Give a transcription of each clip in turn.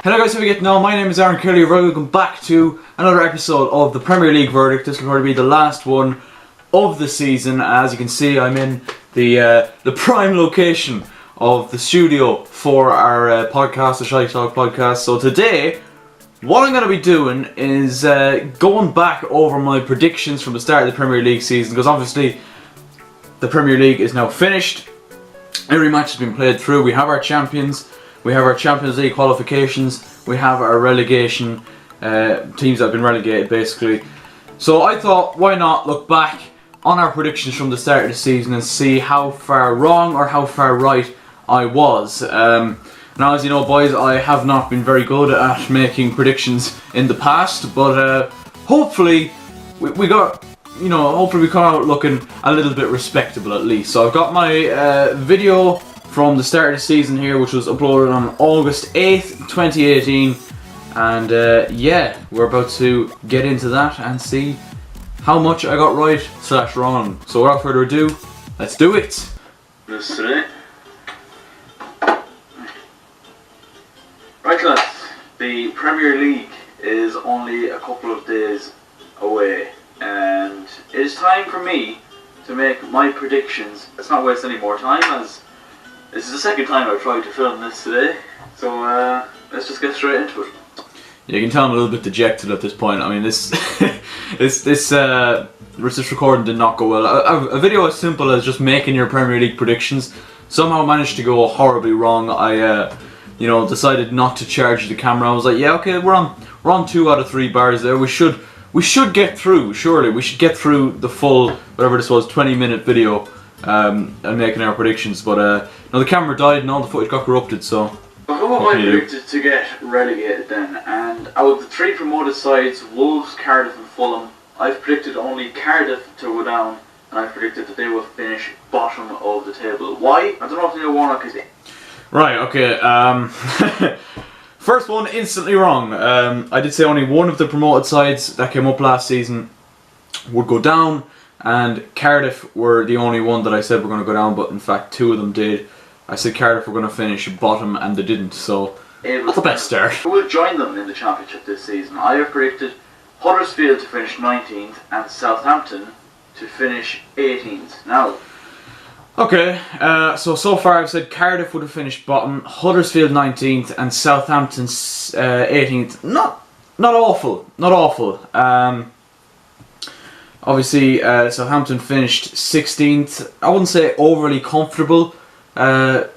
Hello guys, how are we getting on? My name is Aaron Kelly. Welcome back to another episode of the Premier League Verdict. This will probably be the last one of the season. As you can see, I'm in the prime location of the studio for our podcast, the Shy Talk podcast. So today, what I'm going to be doing is going back over my predictions from the start of the Premier League season, because obviously the Premier League is now finished. Every match has been played through. We have our champions. We have our Champions League qualifications, we have our relegation, teams that have been relegated basically. So I thought, why not look back on our predictions from the start of the season and see how far wrong or how far right I was. Now, as you know boys, I have not been very good at making predictions in the past, but hopefully we got, hopefully we come out looking a little bit respectable at least. So I've got my video from the start of the season here, which was uploaded on August 8th, 2018, and yeah, we're about to get into that and see how much I got right / wrong. So without further ado, let's do it. This today. Right lads, the Premier League is only a couple of days away, and it is time for me to make my predictions. Let's not waste any more time, as this is the second time I've tried to film this today, so let's just get straight into it. Yeah, you can tell I'm a little bit dejected at this point. I mean, this this recording did not go well. A video as simple as just making your Premier League predictions somehow managed to go horribly wrong. I decided not to charge the camera. I was like, yeah, okay, we're on 2 out of 3 bars there. We should get through. Surely we should get through the full, whatever this was, 20-minute video. And making our predictions, but no, the camera died and all the footage got corrupted, so... Well, who have I predicted to get relegated then? And out of the 3 promoted sides, Wolves, Cardiff and Fulham, I've predicted only Cardiff to go down, and I've predicted that they will finish bottom of the table. Why? I don't know if Neil Warnock is in. Right, okay, first one, instantly wrong. I did say only one of the promoted sides that came up last season would go down, and Cardiff were the only one that I said were going to go down, but in fact 2 of them did. I said Cardiff were going to finish bottom and they didn't, so not the best start. Who will join them in the Championship this season? I have predicted Huddersfield to finish 19th and Southampton to finish 18th. Now, okay, so far I've said Cardiff would have finished bottom, Huddersfield 19th and Southampton 18th. Not awful. Obviously, Southampton finished 16th. I wouldn't say overly comfortable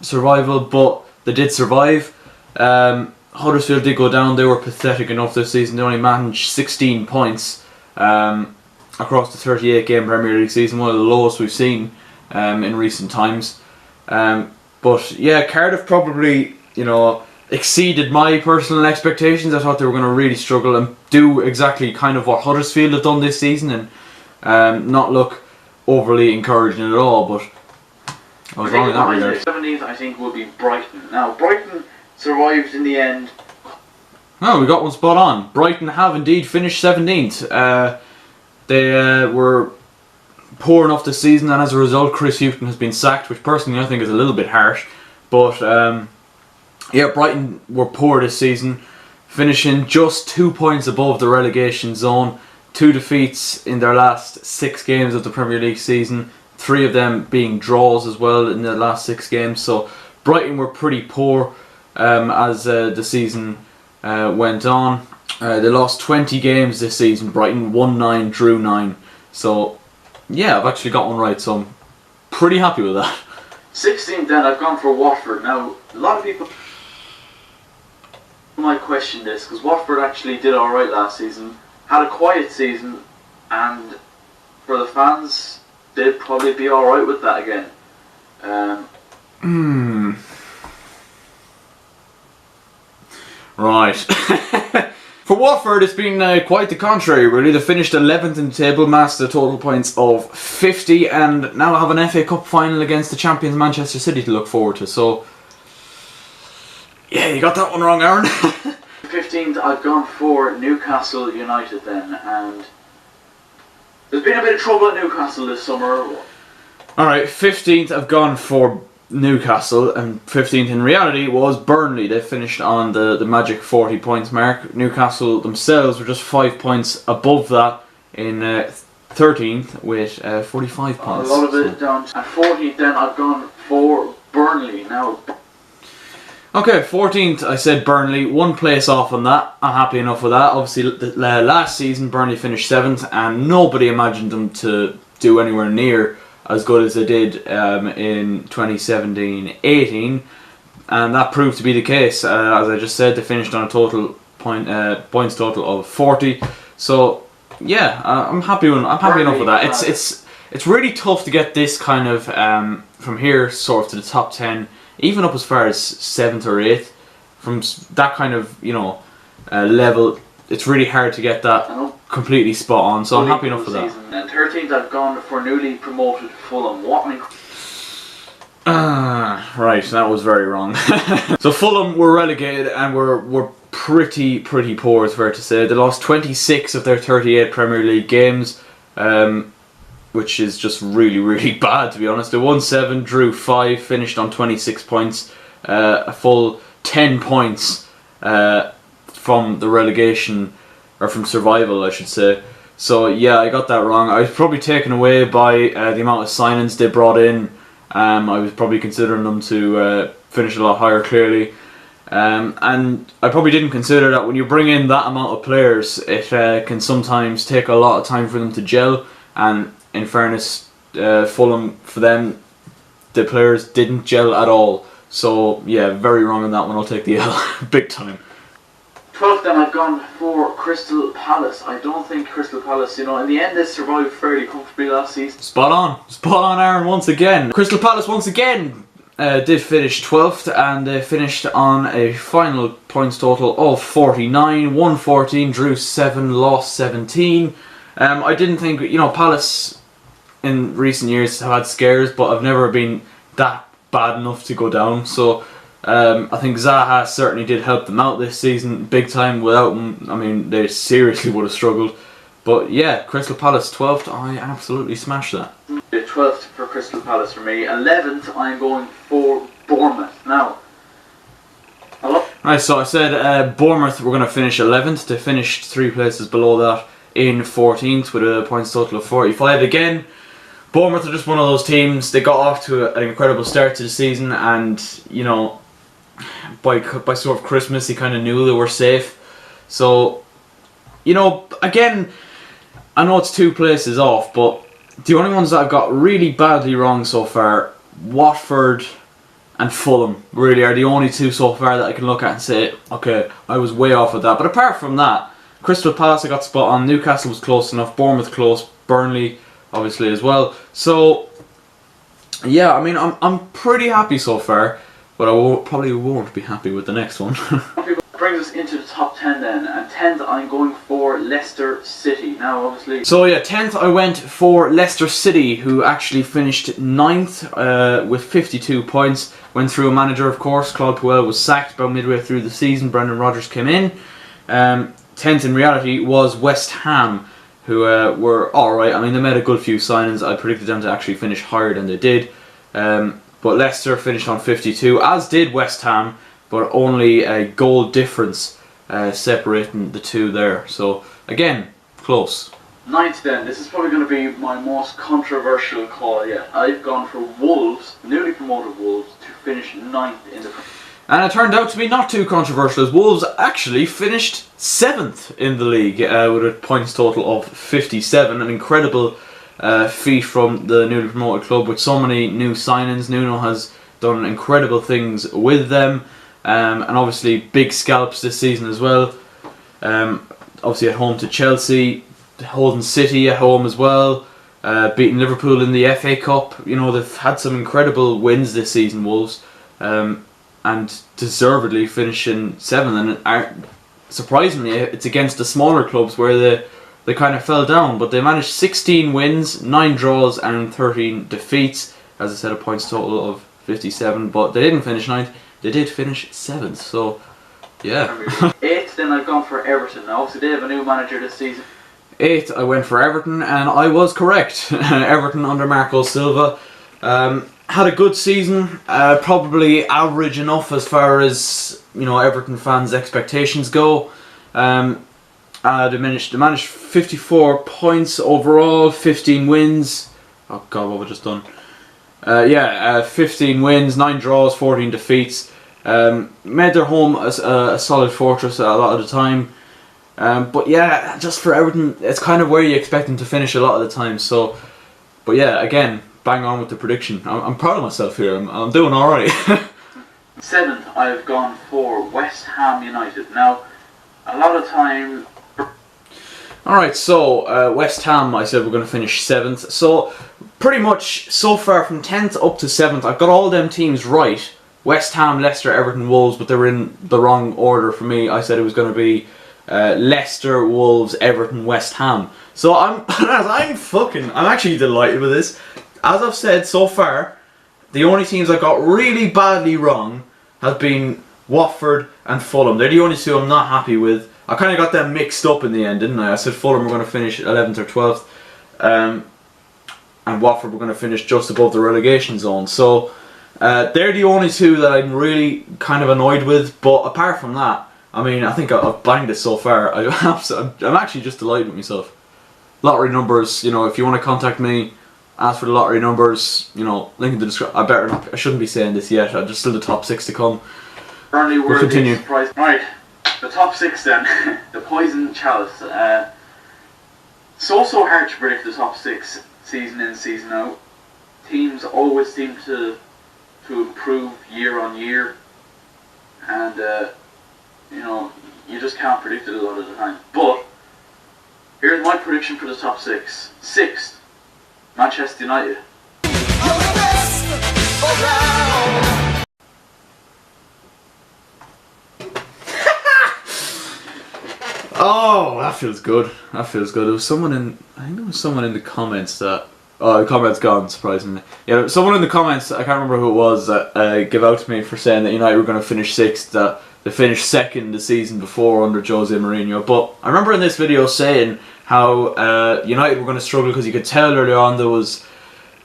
survival, but they did survive. Huddersfield did go down. They were pathetic enough this season. They only managed 16 points across the 38-game Premier League season, one of the lowest we've seen in recent times. But yeah, Cardiff probably, exceeded my personal expectations. I thought they were going to really struggle and do exactly kind of what Huddersfield have done this season, and not look overly encouraging at all, but I was wrong in that regard. 17th I think will be Brighton. Now, Brighton survived in the end. Oh, we got one spot on. Brighton have indeed finished 17th. They were poor enough this season, and as a result Chris Hughton has been sacked, which personally I think is a little bit harsh. But yeah, Brighton were poor this season, finishing just 2 points above the relegation zone. 2 defeats in their last 6 games of the Premier League season, 3 of them being draws as well in the last 6 games. So Brighton were pretty poor as the season went on. They lost 20 games this season. Brighton won 9, drew 9. So yeah, I've actually got one right, so I'm pretty happy with that. 16th then, I've gone for Watford. Now, a lot of people might question this, because Watford actually did alright last season, had a quiet season, and for the fans, they'd probably be alright with that again. Right. For Watford, it's been quite the contrary, really. They finished 11th in the table, massed a total points of 50, and now have an FA Cup final against the champions Manchester City to look forward to. So, yeah, you got that one wrong, Aaron. 15th, I've gone for Newcastle United then, and there's been a bit of trouble at Newcastle this summer. Alright, 15th, I've gone for Newcastle, and 15th in reality was Burnley. They finished on the magic 40 points mark. Newcastle themselves were just 5 points above that in 13th with 45 points. A lot of it down. And 14th then I've gone for Burnley. Now, okay, 14th I said Burnley, 1 place off on that. I'm happy enough with that. Obviously last season Burnley finished 7th and nobody imagined them to do anywhere near as good as they did in 2017-18, and that proved to be the case. As I just said, they finished on a total points total of 40. So yeah, I'm happy enough with that. It's really tough to get this kind of from here sort of to the top 10, even up as far as 7th or 8th. From that kind of level, it's really hard to get that completely spot on. So I'm happy enough with that. And 13th I've gone for newly promoted Fulham. Right, that was very wrong. So Fulham were relegated and were pretty poor, it's fair to say. They lost 26 of their 38 Premier League games, which is just really bad, to be honest. They won 7, drew 5, finished on 26 points, a full 10 points from the relegation, or from survival I should say. So yeah, I got that wrong. I was probably taken away by the amount of signings they brought in. I was probably considering them to finish a lot higher, clearly. And I probably didn't consider that when you bring in that amount of players, it can sometimes take a lot of time for them to gel. And in fairness, Fulham, for them, the players didn't gel at all. So yeah, very wrong on that one. I'll take the L big time. 12th then I've gone for Crystal Palace. I don't think Crystal Palace, in the end they survived fairly comfortably last season. Spot on Aaron once again. Crystal Palace once again did finish 12th, and they finished on a final points total of 49, won 14, drew 7, lost 17. I didn't think, Palace in recent years have had scares, but I've never been that bad enough to go down. So I think Zaha certainly did help them out this season big time. Without him, they seriously would have struggled. But yeah, Crystal Palace 12th, I absolutely smashed that. 12th for Crystal Palace for me. 11th I'm going for Bournemouth. Now, right, so I said Bournemouth were going to finish 11th. They finished 3 places below that in 14th with a points total of 45. Again, Bournemouth are just one of those teams. They got off to an incredible start to the season, and by sort of Christmas, he kind of knew they were safe. So, again, I know it's 2 places off, but the only ones that I've got really badly wrong so far, Watford and Fulham, really are the only 2 so far that I can look at and say, okay, I was way off with that. But apart from that, Crystal Palace I got spot on, Newcastle was close enough, Bournemouth close, Burnley obviously as well. So, yeah, I'm pretty happy so far. But I probably won't be happy with the next one. Brings us into the top 10 then, and 10th I'm going for Leicester City. Now obviously... So yeah, 10th I went for Leicester City, who actually finished 9th with 52 points. Went through a manager, of course. Claude Puel was sacked about midway through the season. Brendan Rodgers came in. 10th in reality was West Ham, who were alright. They made a good few signings. I predicted them to actually finish higher than they did. But Leicester finished on 52, as did West Ham, but only a goal difference separating the 2 there. So, again, close. 9th then, this is probably going to be my most controversial call yet. I've gone for Wolves, newly promoted Wolves, to finish 9th in the... And it turned out to be not too controversial, as Wolves actually finished 7th in the league with a points total of 57, an incredible feat from the newly promoted club with so many new signings. Nuno has done incredible things with them, and obviously big scalps this season as well. Obviously at home to Chelsea, holding City at home as well, beating Liverpool in the FA Cup. They've had some incredible wins this season, Wolves, and deservedly finishing 7th. And surprisingly, it's against the smaller clubs where they kind of fell down, but they managed 16 wins, 9 draws and 13 defeats. As I said, a points total of 57, but they didn't finish 9th, they did finish 7th, so yeah. 8th then I've gone for Everton. Now obviously they have a new manager this season. 8th I went for Everton, and I was correct. Everton under Marco Silva. had a good season, probably average enough as far as Everton fans' expectations go. They managed 54 points overall, 15 wins. Oh God, what have I just done? 15 wins, 9 draws, 14 defeats. Made their home a solid fortress a lot of the time. But yeah, just for Everton, it's kind of where you expect them to finish a lot of the time. So, but yeah, again, bang on with the prediction. I'm proud of myself here. I'm doing alright. 7th, I've gone for West Ham United. Now, a lot of time. Alright, so West Ham, I said we're going to finish 7th. So, pretty much so far from 10th up to 7th, I've got all them teams right. West Ham, Leicester, Everton, Wolves, but they were in the wrong order for me. I said it was going to be Leicester, Wolves, Everton, West Ham. So I'm actually delighted with this. As I've said so far, the only teams I got really badly wrong have been Watford and Fulham. They're the only two I'm not happy with. I kind of got them mixed up in the end, didn't I? I said Fulham were going to finish 11th or 12th, and Watford were going to finish just above the relegation zone. So they're the only two that I'm really kind of annoyed with. But apart from that, I mean, I think I've banged it so far. I'm actually just delighted with myself. Lottery numbers, if you want to contact me, ask for the lottery numbers, link in the description. I shouldn't be saying this yet. I'm just still the top 6 to come. Currently, we'll continue. Right, the top 6 then. The Poison Chalice. So hard to predict the top 6 season in, season out. Teams always seem to improve year on year, and you just can't predict it a lot of the time. But here's my prediction for the top 6. 6th, Manchester United. Oh, that feels good. That feels good. There was someone in the comments that. Oh, the comment's gone, surprisingly. Yeah, someone in the comments, I can't remember who it was, that gave out to me for saying that United were going to finish 6th, that they finished 2nd the season before under Jose Mourinho. But I remember in this video saying how United were going to struggle because you could tell early on there was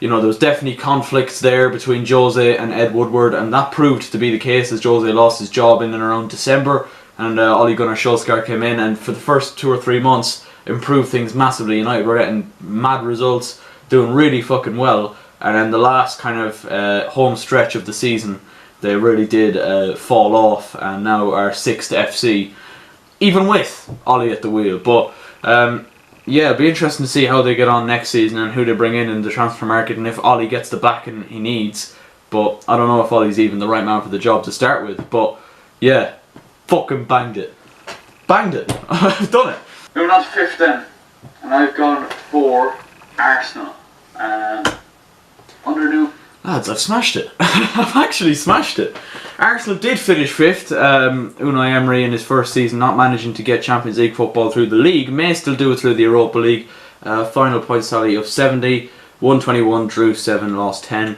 definitely conflicts there between Jose and Ed Woodward, and that proved to be the case as Jose lost his job in and around December, and Ole Gunnar Solskjaer came in, and for the first 2 or 3 months improved things massively. United were getting mad results, doing really fucking well, and then the last kind of home stretch of the season they really did fall off, and now are 6th FC, even with Ole at the wheel. But yeah, it'll be interesting to see how they get on next season and who they bring in the transfer market, and if Ole gets the backing he needs. But I don't know if Ole's even the right man for the job to start with. But yeah, fucking banged it. Banged it. I've done it. Moving on to 5th then, and I've gone for Arsenal. Under new. Lads, I've smashed it. I've actually smashed it. Arsenal did finish 5th. Unai Emery in his first season not managing to get Champions League football through the league. May still do it through the Europa League. Final point tally of 70. 121, drew 7, lost 10.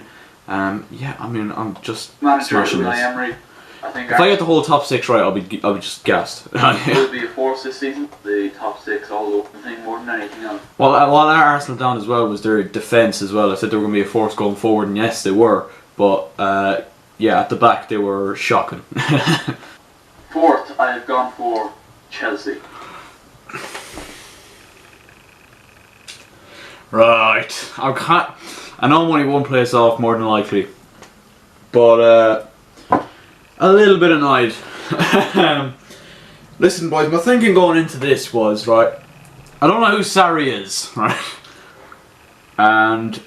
Yeah, I mean, I'm just smashing this. Emery. I think if I get the whole top 6 right, I'll be just gassed. It will be a force this season. The top 6 all open thing more than anything else. Well, while our Arsenal down as well was their defence as well. I said they were going to be a force going forward, and yes, they were. But yeah, at the back they were shocking. 4th, I have gone for Chelsea. Right, I know I'm only one place off more than likely, but a little bit annoyed. Listen, boys, my thinking going into this was, right, I don't know who Sarri is, right, and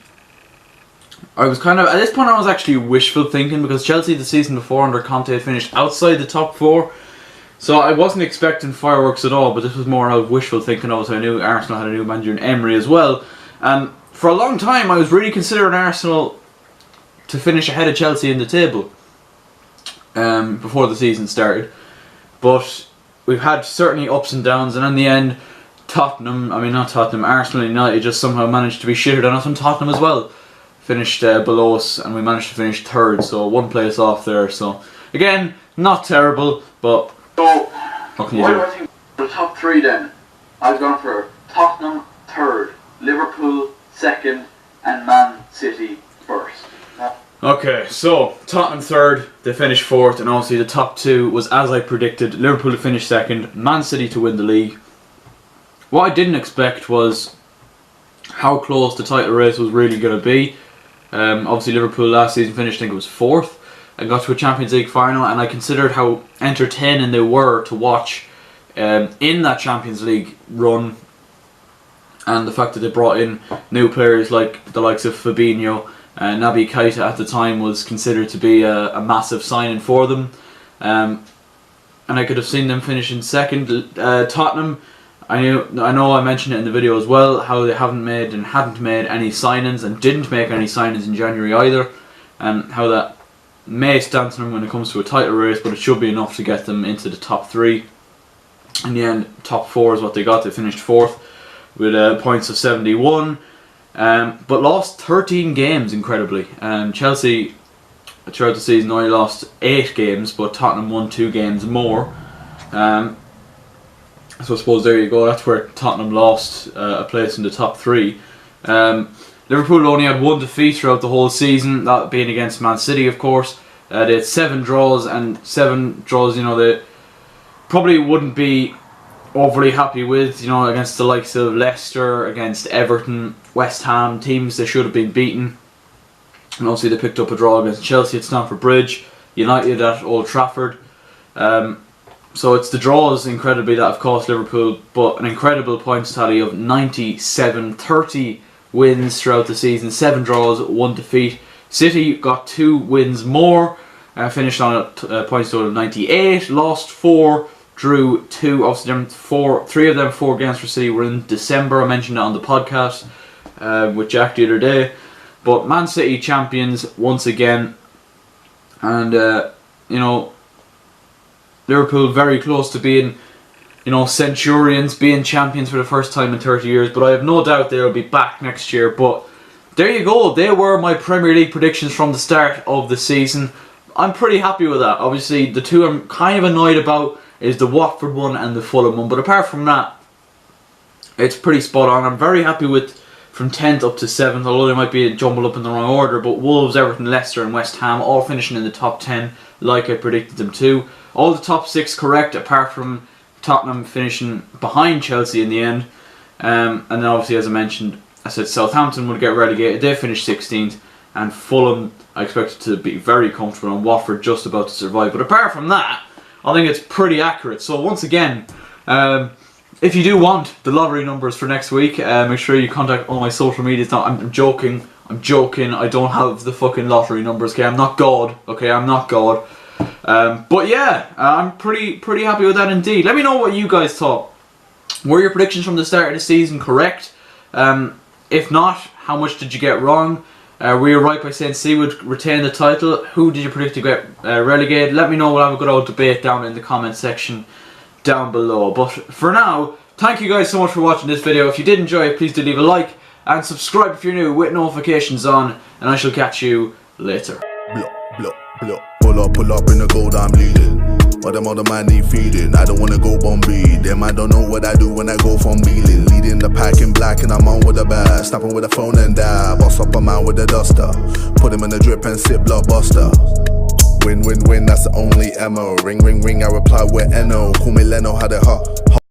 I was kind of, at this point I was actually wishful thinking, because Chelsea the season before under Conte finished outside the top 4, so I wasn't expecting fireworks at all, but this was more out of wishful thinking. Obviously I knew Arsenal had a new manager in Emery as well, and for a long time I was really considering Arsenal to finish ahead of Chelsea in the table before the season started, but we've had certainly ups and downs, and in the end Arsenal and United just somehow managed to be shitter than us, and Tottenham as well finished below us, and we managed to finish 3rd, so 1 place off there. So again, not terrible, but so what can you do? I think the top 3 then, I've gone for Tottenham 3rd, Liverpool 2nd, and Man City 1st. Okay, so Tottenham third, they finished fourth, and obviously the top two was as I predicted. Liverpool to finish second, Man City to win the league. What I didn't expect was how close the title race was really going to be. Obviously Liverpool last season finished, I think it was fourth, and got to a Champions League final, and I considered how entertaining they were to watch in that Champions League run, and the fact that they brought in new players like the likes of Fabinho. Naby Keita at the time was considered to be a massive signing for them, and I could have seen them finishing second. Tottenham, I know I mentioned it in the video as well, how they hadn't made any signings and didn't make any signings in January either, and how that may stand to them when it comes to a title race, but it should be enough to get them into the top three. In the end, top four is what they got. They finished fourth with points of 71. But lost 13 games, incredibly. Chelsea, throughout the season, only lost 8 games, but Tottenham won 2 games more. So I suppose there you go, that's where Tottenham lost a place in the top 3. Liverpool only had 1 defeat throughout the whole season, that being against Man City, of course. They had 7 draws, and 7 draws, they probably wouldn't be overly happy with, against the likes of Leicester, against Everton, West Ham, teams they should have been beaten. And obviously they picked up a draw against Chelsea at Stamford Bridge, United at Old Trafford. So it's the draws, incredibly, that have cost Liverpool, but an incredible points tally of 97, 30 wins throughout the season, 7 draws, 1 defeat. City got 2 wins more, finished on a points total of 98, lost 4, drew 2. Obviously, 3 of them 4 games for City were in December. I mentioned that on the podcast with Jack the other day. But Man City champions once again, and Liverpool very close to being, Centurions, being champions for the first time in 30 years. But I have no doubt they'll be back next year. But there you go. They were my Premier League predictions from the start of the season. I'm pretty happy with that. Obviously, the two I'm kind of annoyed about is the Watford one and the Fulham one, but apart from that, it's pretty spot on. I'm very happy with from 10th up to 7th, although they might be jumbled up in the wrong order, but Wolves, Everton, Leicester and West Ham all finishing in the top 10 like I predicted them to. All the top 6 correct, apart from Tottenham finishing behind Chelsea in the end. And then obviously, as I mentioned, I said Southampton would get relegated. They finished 16th, and Fulham I expected to be very comfortable, and Watford just about to survive. But apart from that, I think it's pretty accurate. So once again, if you do want the lottery numbers for next week, make sure you contact all my social medias. Now, I'm joking. I don't have the fucking lottery numbers. Okay, I'm not God. Okay, I'm not God. But yeah, I'm pretty happy with that indeed. Let me know what you guys thought. Were your predictions from the start of the season correct? If not, how much did you get wrong? Were you right by saying C would retain the title? Who did you predict to get relegated? Let me know. We'll have a good old debate down in the comment section down below. But for now, thank you guys so much for watching this video. If you did enjoy it, please do leave a like and subscribe if you're new with notifications on, and I shall catch you later. Pull up in the gold, I'm leading. But them other man need feeding. I don't wanna go Bombay. Them I don't know what I do when I go from Beeling. Leading the pack in black and I'm on with a bag. Snapping with a phone and dab. Boss up a man with a duster. Put him in the drip and sip blockbuster. Win, win, win, that's the only ammo. Ring, ring, ring, I reply with Eno. Call me Leno, had it hot.